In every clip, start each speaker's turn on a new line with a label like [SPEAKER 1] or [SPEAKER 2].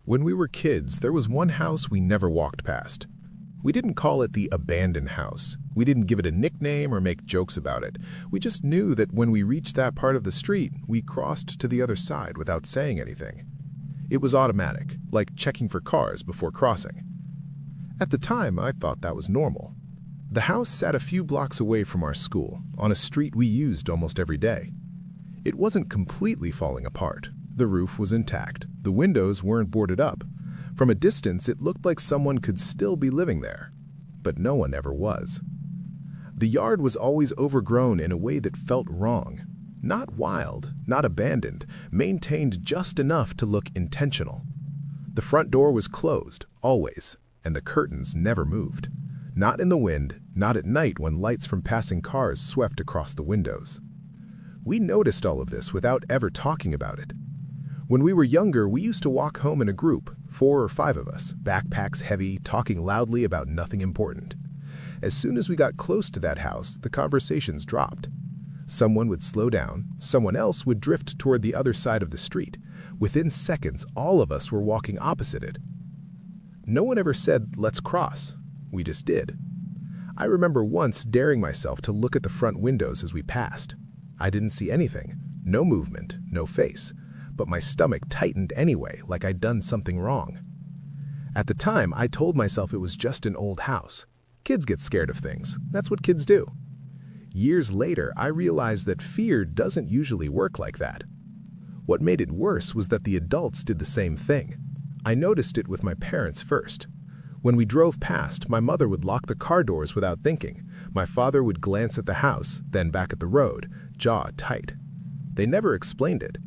[SPEAKER 1] When we were kids, there was one house we never walked past. We didn't call it the abandoned house. We didn't give it a nickname or make jokes about it. We just knew that when we reached that part of the street, we crossed to the other side without saying anything. It was automatic, like checking for cars before crossing. At the time, I thought that was normal. The house sat a few blocks away from our school, on a street we used almost every day. It wasn't completely falling apart. The roof was intact. The windows weren't boarded up. From a distance, it looked like someone could still be living there, but no one ever was. The yard was always overgrown in a way that felt wrong. Not wild, not abandoned, maintained just enough to look intentional. The front door was closed, always, and the curtains never moved. Not in the wind, not at night when lights from passing cars swept across the windows. We noticed all of this without ever talking about it. When we were younger, we used to walk home in a group, 4 or 5 of us, backpacks heavy, talking loudly about nothing important. As soon as we got close to that house, the conversations dropped. Someone would slow down, someone else would drift toward the other side of the street. Within seconds, all of us were walking opposite it. No one ever said, "Let's cross." We just did. I remember once daring myself to look at the front windows as we passed. I didn't see anything, no movement, no face. But my stomach tightened anyway, like I'd done something wrong. At the time, I told myself it was just an old house. Kids get scared of things. That's what kids do. Years later, I realized that fear doesn't usually work like that. What made it worse was that the adults did the same thing. I noticed it with my parents first. When we drove past, my mother would lock the car doors without thinking. My father would glance at the house, then back at the road, jaw tight. They never explained it.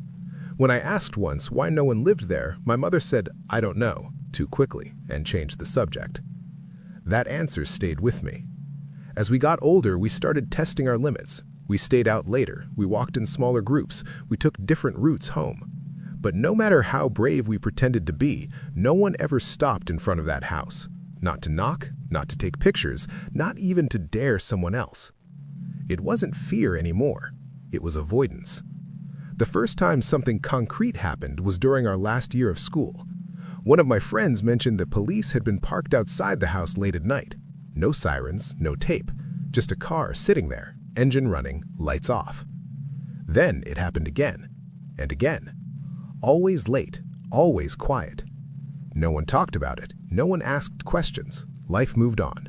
[SPEAKER 1] When I asked once why no one lived there, my mother said, "I don't know," too quickly, and changed the subject. That answer stayed with me. As we got older, we started testing our limits. We stayed out later, we walked in smaller groups, we took different routes home. But no matter how brave we pretended to be, no one ever stopped in front of that house. Not to knock, not to take pictures, not even to dare someone else. It wasn't fear anymore. It was avoidance. The first time something concrete happened was during our last year of school. One of my friends mentioned that police had been parked outside the house late at night. No sirens, no tape, just a car sitting there, engine running, lights off. Then it happened again, and again. Always late, always quiet. No one talked about it, no one asked questions. Life moved on.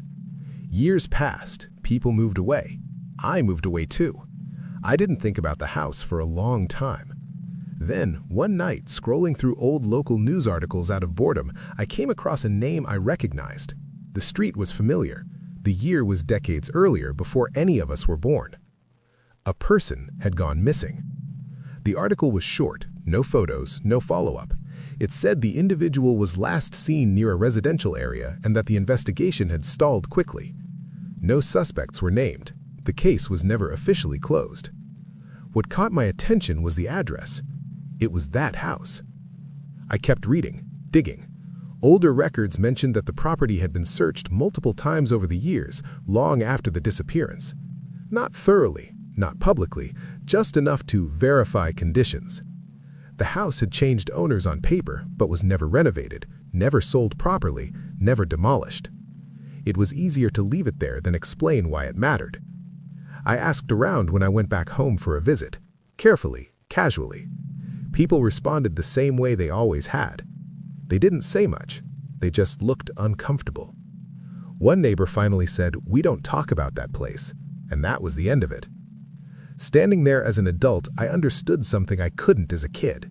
[SPEAKER 1] Years passed, people moved away. I moved away too. I didn't think about the house for a long time. Then, one night, scrolling through old local news articles out of boredom, I came across a name I recognized. The street was familiar. The year was decades earlier, before any of us were born. A person had gone missing. The article was short, no photos, no follow-up. It said the individual was last seen near a residential area and that the investigation had stalled quickly. No suspects were named. The case was never officially closed. What caught my attention was the address. It was that house. I kept reading, digging. Older records mentioned that the property had been searched multiple times over the years, long after the disappearance. Not thoroughly, not publicly, just enough to verify conditions. The house had changed owners on paper, but was never renovated, never sold properly, never demolished. It was easier to leave it there than explain why it mattered. I asked around when I went back home for a visit, carefully, casually. People responded the same way they always had. They didn't say much, they just looked uncomfortable. One neighbor finally said, "We don't talk about that place," and that was the end of it. Standing there as an adult, I understood something I couldn't as a kid.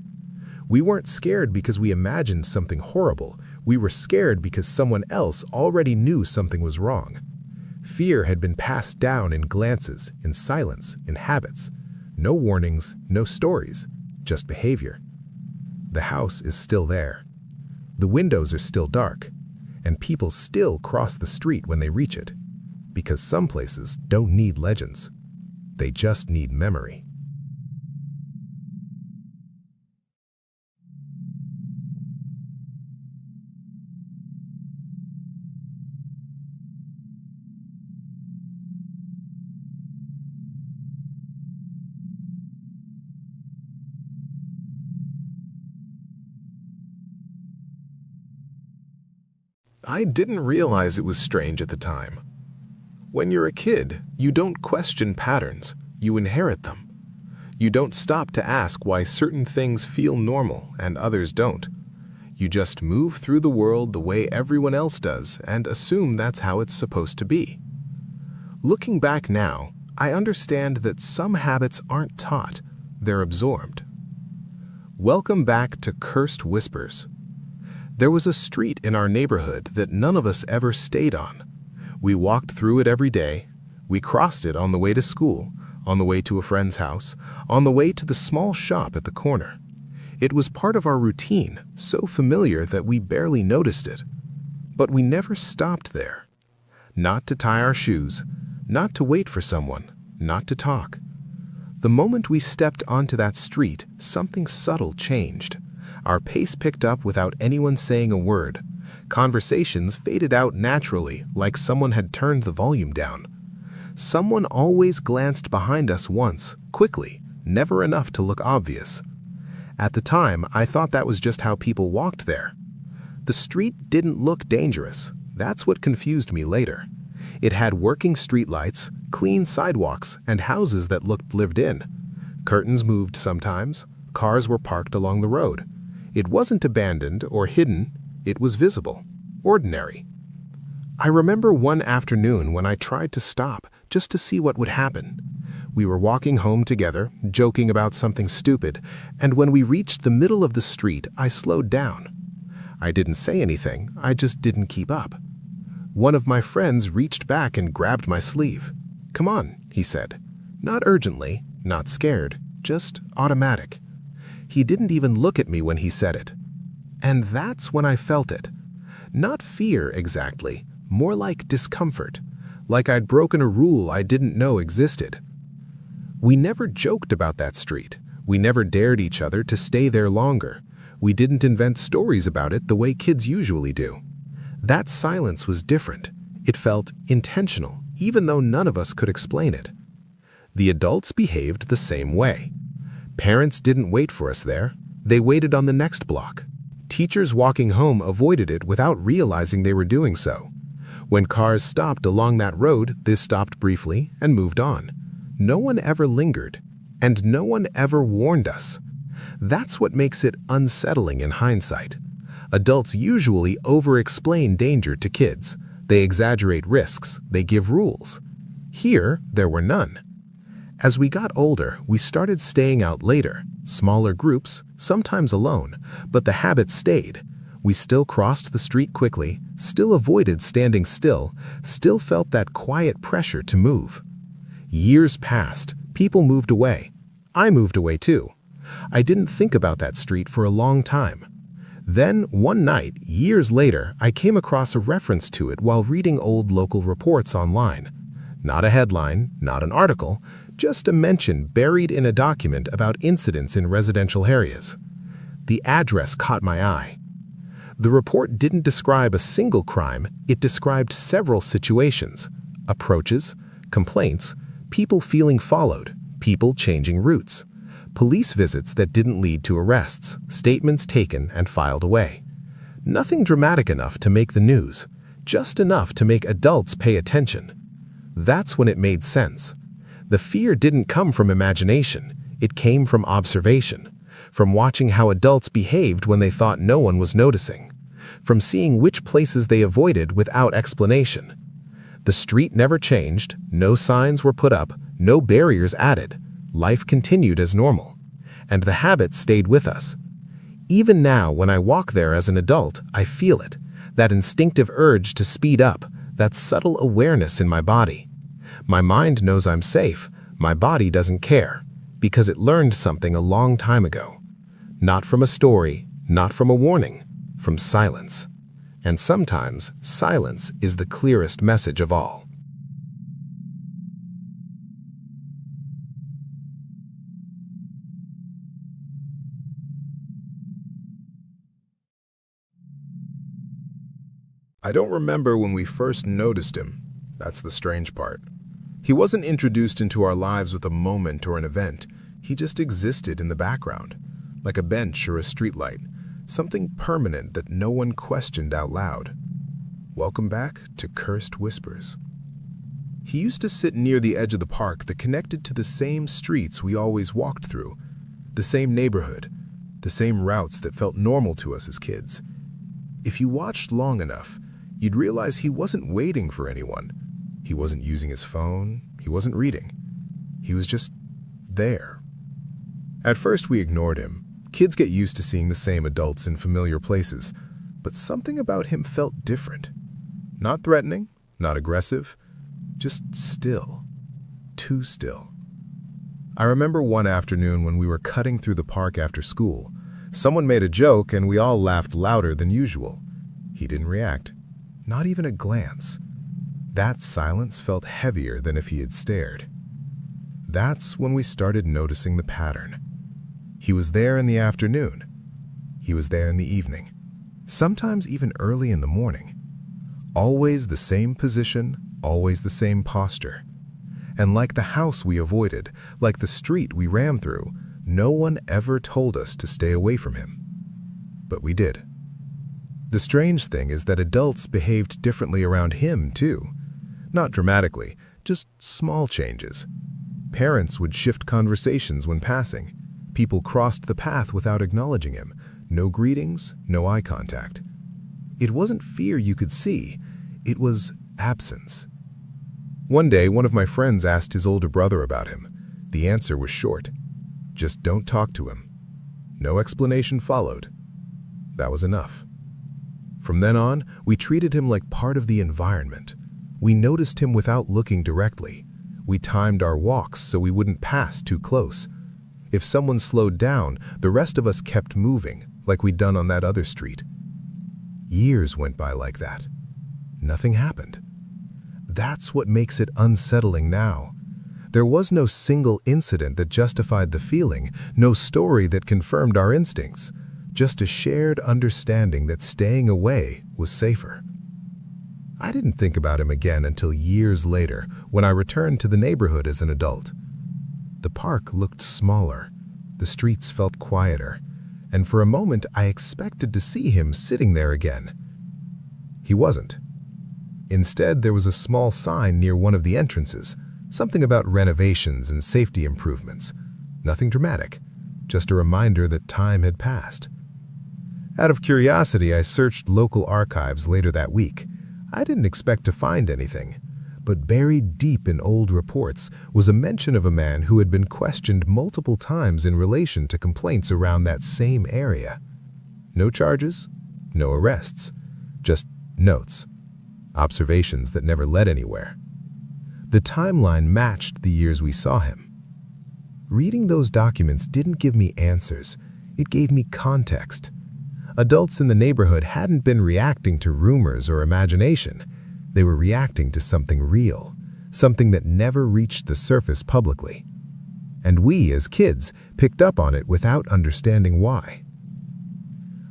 [SPEAKER 1] We weren't scared because we imagined something horrible. We were scared because someone else already knew something was wrong. Fear had been passed down in glances, in silence, in habits. No warnings, no stories, just behavior. The house is still there. The windows are still dark, and people still cross the street when they reach it. Because some places don't need legends. They just need memory. I didn't realize it was strange at the time. When you're a kid, you don't question patterns, you inherit them. You don't stop to ask why certain things feel normal and others don't. You just move through the world the way everyone else does and assume that's how it's supposed to be. Looking back now, I understand that some habits aren't taught, they're absorbed. Welcome back to Cursed Whispers. There was a street in our neighborhood that none of us ever stayed on. We walked through it every day. We crossed it on the way to school, on the way to a friend's house, on the way to the small shop at the corner. It was part of our routine, so familiar that we barely noticed it. But we never stopped there. Not to tie our shoes, not to wait for someone, not to talk. The moment we stepped onto that street, something subtle changed. Our pace picked up without anyone saying a word. Conversations faded out naturally, like someone had turned the volume down. Someone always glanced behind us once, quickly, never enough to look obvious. At the time, I thought that was just how people walked there. The street didn't look dangerous. That's what confused me later. It had working streetlights, clean sidewalks, and houses that looked lived in. Curtains moved sometimes. Cars were parked along the road. It wasn't abandoned or hidden. It was visible, ordinary. I remember one afternoon when I tried to stop just to see what would happen. We were walking home together, joking about something stupid, and when we reached the middle of the street, I slowed down. I didn't say anything, I just didn't keep up. One of my friends reached back and grabbed my sleeve. "Come on," he said. Not urgently, not scared, just automatic. He didn't even look at me when he said it. And that's when I felt it. Not fear exactly, more like discomfort, like I'd broken a rule I didn't know existed. We never joked about that street. We never dared each other to stay there longer. We didn't invent stories about it the way kids usually do. That silence was different. It felt intentional, even though none of us could explain it. The adults behaved the same way. Parents didn't wait for us there. They waited on the next block. Teachers walking home avoided it without realizing they were doing so. When cars stopped along that road, they stopped briefly and moved on. No one ever lingered, and no one ever warned us. That's what makes it unsettling in hindsight. Adults usually over-explain danger to kids. They exaggerate risks, they give rules. Here, there were none. As we got older, we started staying out later, smaller groups, sometimes alone, but the habit stayed. We still crossed the street quickly, still avoided standing still, still felt that quiet pressure to move. Years passed, people moved away. I moved away too. I didn't think about that street for a long time. Then, one night, years later, I came across a reference to it while reading old local reports online. Not a headline, not an article, just a mention buried in a document about incidents in residential areas. The address caught my eye. The report didn't describe a single crime, it described several situations, approaches, complaints, people feeling followed, people changing routes, police visits that didn't lead to arrests, statements taken and filed away. Nothing dramatic enough to make the news, just enough to make adults pay attention. That's when it made sense. The fear didn't come from imagination, it came from observation, from watching how adults behaved when they thought no one was noticing, from seeing which places they avoided without explanation. The street never changed, no signs were put up, no barriers added. Life continued as normal. And the habit stayed with us. Even now, when I walk there as an adult, I feel it, that instinctive urge to speed up, that subtle awareness in my body. My mind knows I'm safe, my body doesn't care, because it learned something a long time ago. Not from a story, not from a warning, from silence. And sometimes, silence is the clearest message of all. I don't remember when we first noticed him. That's the strange part. He wasn't introduced into our lives with a moment or an event. He just existed in the background, like a bench or a streetlight, something permanent that no one questioned out loud. Welcome back to Cursed Whispers. He used to sit near the edge of the park that connected to the same streets we always walked through, the same neighborhood, the same routes that felt normal to us as kids. If you watched long enough, you'd realize he wasn't waiting for anyone. He wasn't using his phone, he wasn't reading. He was just there. At first we ignored him. Kids get used to seeing the same adults in familiar places, but something about him felt different. Not threatening, not aggressive, just still. Too still. I remember one afternoon when we were cutting through the park after school. Someone made a joke and we all laughed louder than usual. He didn't react. Not even a glance. That silence felt heavier than if he had stared. That's when we started noticing the pattern. He was there in the afternoon. He was there in the evening. Sometimes even early in the morning. Always the same position, always the same posture. And like the house we avoided, like the street we ran through, no one ever told us to stay away from him. But we did. The strange thing is that adults behaved differently around him, too. Not dramatically, just small changes. Parents would shift conversations when passing. People crossed the path without acknowledging him. No greetings, no eye contact. It wasn't fear you could see, it was absence. One day, one of my friends asked his older brother about him. The answer was short. Just don't talk to him. No explanation followed. That was enough. From then on, we treated him like part of the environment. We noticed him without looking directly. We timed our walks so we wouldn't pass too close. If someone slowed down, the rest of us kept moving, like we'd done on that other street. Years went by like that. Nothing happened. That's what makes it unsettling now. There was no single incident that justified the feeling, no story that confirmed our instincts, just a shared understanding that staying away was safer. I didn't think about him again until years later, when I returned to the neighborhood as an adult. The park looked smaller, the streets felt quieter, and for a moment I expected to see him sitting there again. He wasn't. Instead, there was a small sign near one of the entrances, something about renovations and safety improvements. Nothing dramatic, just a reminder that time had passed. Out of curiosity, I searched local archives later that week. I didn't expect to find anything, but buried deep in old reports was a mention of a man who had been questioned multiple times in relation to complaints around that same area. No charges, no arrests, just notes, observations that never led anywhere. The timeline matched the years we saw him. Reading those documents didn't give me answers, it gave me context. Adults in the neighborhood hadn't been reacting to rumors or imagination. They were reacting to something real, something that never reached the surface publicly. And we, as kids, picked up on it without understanding why.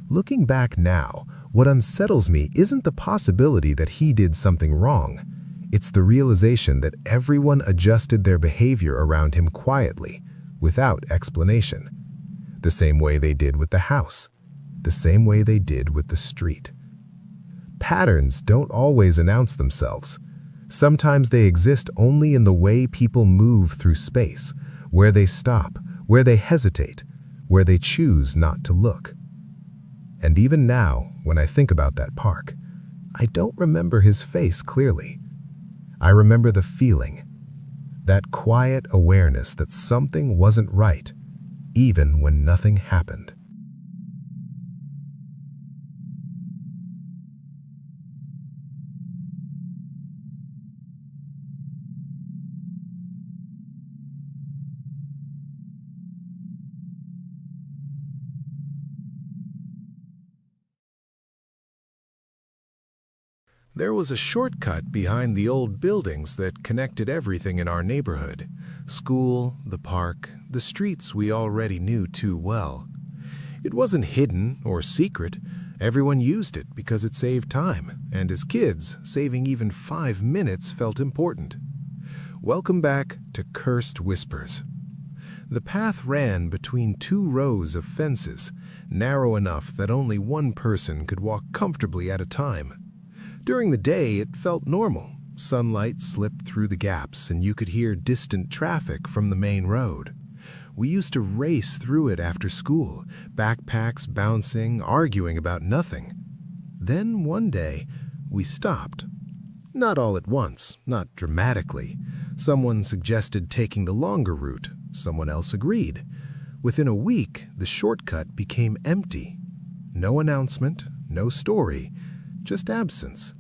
[SPEAKER 1] Looking back now, what unsettles me isn't the possibility that he did something wrong. It's the realization that everyone adjusted their behavior around him quietly, without explanation. The same way they did with the house. The same way they did with the street. Patterns don't always announce themselves. Sometimes they exist only in the way people move through space, where they stop, where they hesitate, where they choose not to look. And even now, when I think about that park, I don't remember his face clearly. I remember the feeling, that quiet awareness that something wasn't right, even when nothing happened. There was a shortcut behind the old buildings that connected everything in our neighborhood. School, the park, the streets we already knew too well. It wasn't hidden or secret. Everyone used it because it saved time, and as kids, saving even 5 minutes felt important. Welcome back to Cursed Whispers. The path ran between 2 rows of fences, narrow enough that only one person could walk comfortably at a time. During the day, it felt normal. Sunlight slipped through the gaps, and you could hear distant traffic from the main road. We used to race through it after school, backpacks bouncing, arguing about nothing. Then one day, we stopped. Not all at once, not dramatically. Someone suggested taking the longer route. Someone else agreed. Within a week, the shortcut became empty. No announcement, no story, just absence.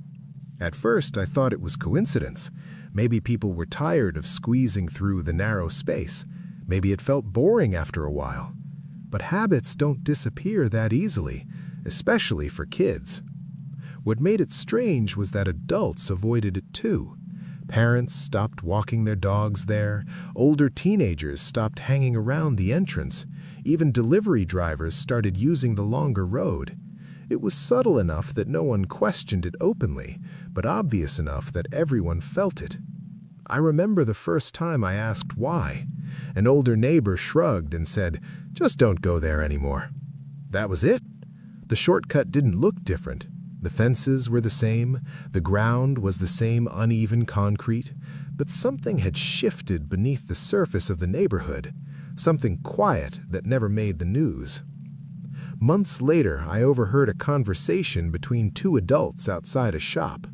[SPEAKER 1] At first, I thought it was coincidence. Maybe people were tired of squeezing through the narrow space. Maybe it felt boring after a while. But habits don't disappear that easily, especially for kids. What made it strange was that adults avoided it too. Parents stopped walking their dogs there. Older teenagers stopped hanging around the entrance. Even delivery drivers started using the longer road. It was subtle enough that no one questioned it openly, but obvious enough that everyone felt it. I remember the first time I asked why. An older neighbor shrugged and said, "Just don't go there anymore." That was it. The shortcut didn't look different. The fences were the same, the ground was the same uneven concrete, but something had shifted beneath the surface of the neighborhood, something quiet that never made the news. Months later, I overheard a conversation between two adults outside a shop.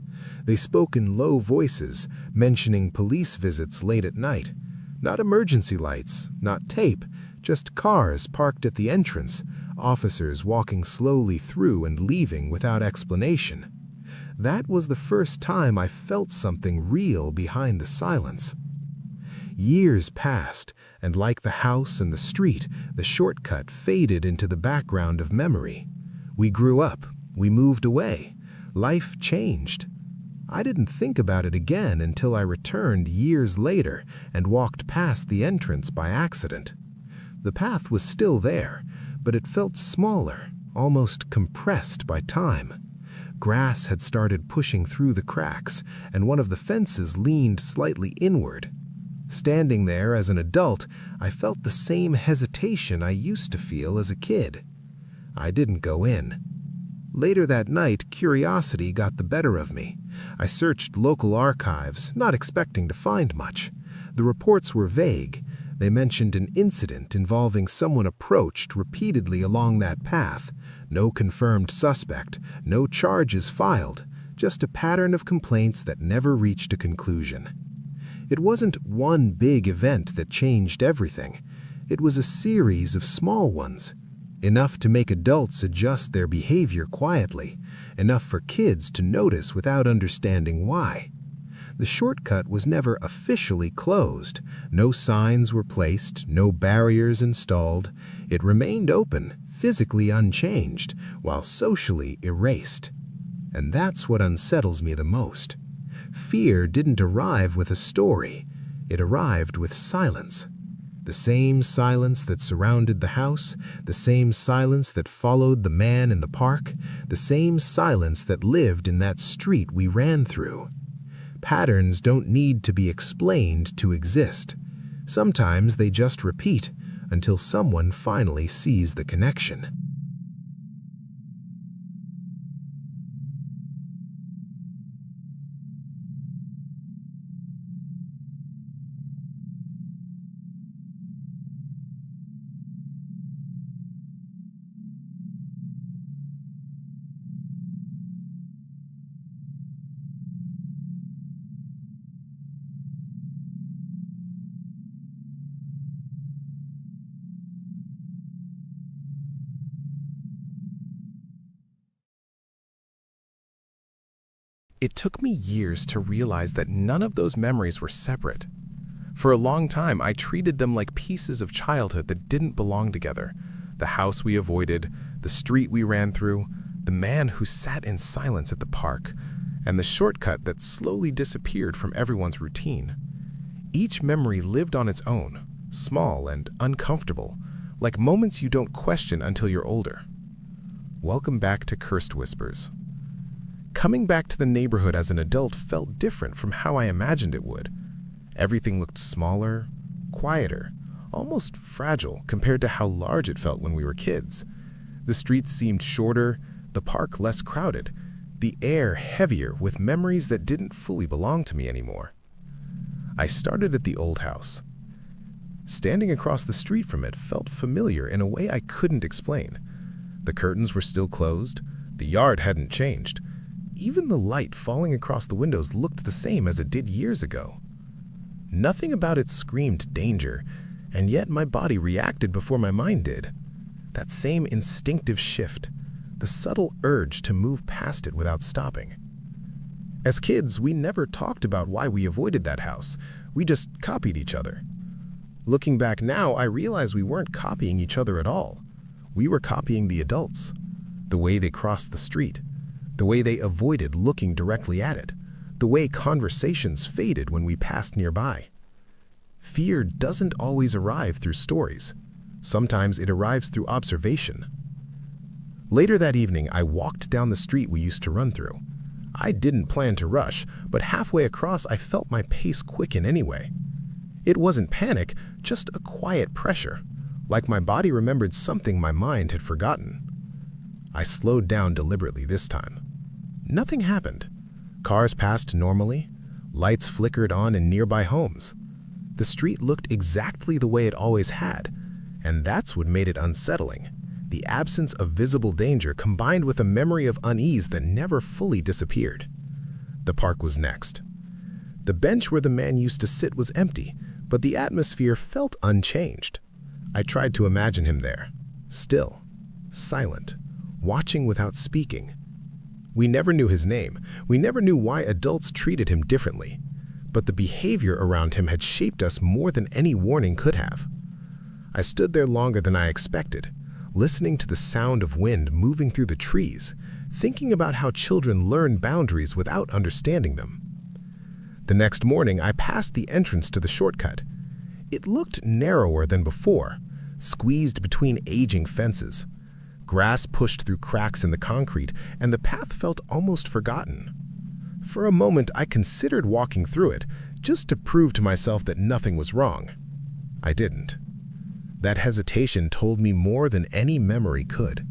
[SPEAKER 1] They spoke in low voices, mentioning police visits late at night. Not emergency lights, not tape, just cars parked at the entrance, officers walking slowly through and leaving without explanation. That was the first time I felt something real behind the silence. Years passed, and like the house and the street, the shortcut faded into the background of memory. We grew up, we moved away, life changed. I didn't think about it again until I returned years later and walked past the entrance by accident. The path was still there, but it felt smaller, almost compressed by time. Grass had started pushing through the cracks, and one of the fences leaned slightly inward. Standing there as an adult, I felt the same hesitation I used to feel as a kid. I didn't go in. Later that night, curiosity got the better of me. I searched local archives, not expecting to find much. The reports were vague. They mentioned an incident involving someone approached repeatedly along that path. No confirmed suspect, no charges filed, just a pattern of complaints that never reached a conclusion. It wasn't one big event that changed everything. It was a series of small ones. Enough to make adults adjust their behavior quietly, enough for kids to notice without understanding why. The shortcut was never officially closed. No signs were placed, no barriers installed. It remained open, physically unchanged, while socially erased. And that's what unsettles me the most. Fear didn't arrive with a story. It arrived with silence. The same silence that surrounded the house, the same silence that followed the man in the park, the same silence that lived in that street we ran through. Patterns don't need to be explained to exist. Sometimes they just repeat until someone finally sees the connection. It took me years to realize that none of those memories were separate. For a long time, I treated them like pieces of childhood that didn't belong together. The house we avoided, the street we ran through, the man who sat in silence at the park, and the shortcut that slowly disappeared from everyone's routine. Each memory lived on its own, small and uncomfortable, like moments you don't question until you're older. Welcome back to Cursed Whispers. Coming back to the neighborhood as an adult felt different from how I imagined it would. Everything looked smaller, quieter, almost fragile compared to how large it felt when we were kids. The streets seemed shorter, the park less crowded, the air heavier with memories that didn't fully belong to me anymore. I started at the old house. Standing across the street from it felt familiar in a way I couldn't explain. The curtains were still closed, the yard hadn't changed. Even the light falling across the windows looked the same as it did years ago. Nothing about it screamed danger, and yet my body reacted before my mind did. That same instinctive shift, the subtle urge to move past it without stopping. As kids, we never talked about why we avoided that house. We just copied each other. Looking back now, I realize we weren't copying each other at all. We were copying the adults, the way they crossed the street, the way they avoided looking directly at it, the way conversations faded when we passed nearby. Fear doesn't always arrive through stories. Sometimes it arrives through observation. Later that evening, I walked down the street we used to run through. I didn't plan to rush, but halfway across I felt my pace quicken anyway. It wasn't panic, just a quiet pressure, like my body remembered something my mind had forgotten. I slowed down deliberately this time. Nothing happened. Cars passed normally. Lights flickered on in nearby homes. The street looked exactly the way it always had, and that's what made it unsettling. The absence of visible danger combined with a memory of unease that never fully disappeared. The park was next. The bench where the man used to sit was empty, but the atmosphere felt unchanged. I tried to imagine him there, still, silent, watching without speaking. We never knew his name. We never knew why adults treated him differently. But the behavior around him had shaped us more than any warning could have. I stood there longer than I expected, listening to the sound of wind moving through the trees, thinking about how children learn boundaries without understanding them. The next morning, I passed the entrance to the shortcut. It looked narrower than before, squeezed between aging fences. Grass pushed through cracks in the concrete, and the path felt almost forgotten. For a moment, I considered walking through it, just to prove to myself that nothing was wrong. I didn't. That hesitation told me more than any memory could.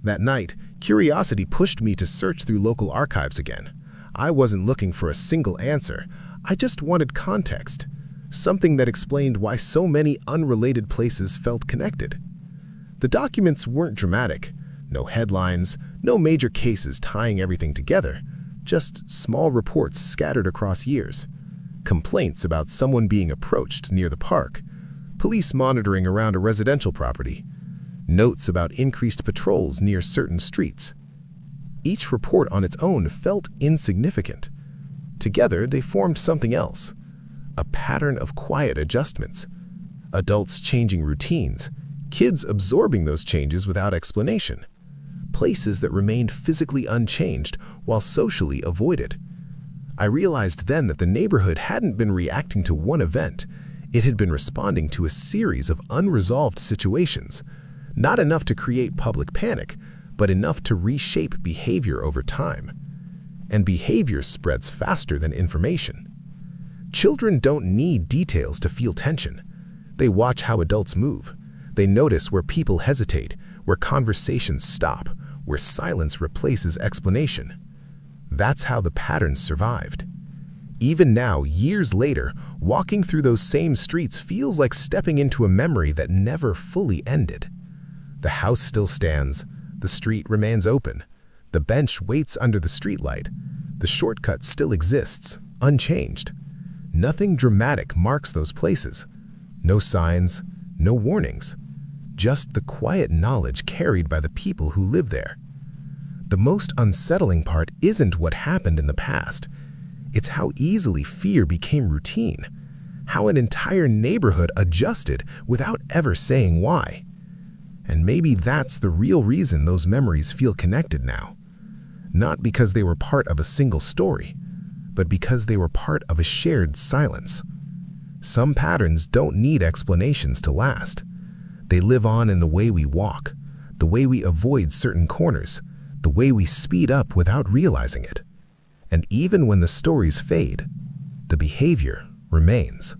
[SPEAKER 1] That night, curiosity pushed me to search through local archives again. I wasn't looking for a single answer. I just wanted context, something that explained why so many unrelated places felt connected. The documents weren't dramatic. No headlines, no major cases tying everything together, just small reports scattered across years. Complaints about someone being approached near the park, police monitoring around a residential property, notes about increased patrols near certain streets. Each report on its own felt insignificant. Together, they formed something else, a pattern of quiet adjustments. Adults changing routines, kids absorbing those changes without explanation. Places that remained physically unchanged while socially avoided. I realized then that the neighborhood hadn't been reacting to one event. It had been responding to a series of unresolved situations, not enough to create public panic, but enough to reshape behavior over time. And behavior spreads faster than information. Children don't need details to feel tension. They watch how adults move. They notice where people hesitate, where conversations stop, where silence replaces explanation. That's how the patterns survived. Even now, years later, walking through those same streets feels like stepping into a memory that never fully ended. The house still stands. The street remains open. The bench waits under the streetlight. The shortcut still exists, unchanged. Nothing dramatic marks those places. No signs, no warnings. Just the quiet knowledge carried by the people who live there. The most unsettling part isn't what happened in the past. It's how easily fear became routine. How an entire neighborhood adjusted without ever saying why. And maybe that's the real reason those memories feel connected now. Not because they were part of a single story, but because they were part of a shared silence. Some patterns don't need explanations to last. They live on in the way we walk, the way we avoid certain corners, the way we speed up without realizing it. And even when the stories fade, the behavior remains.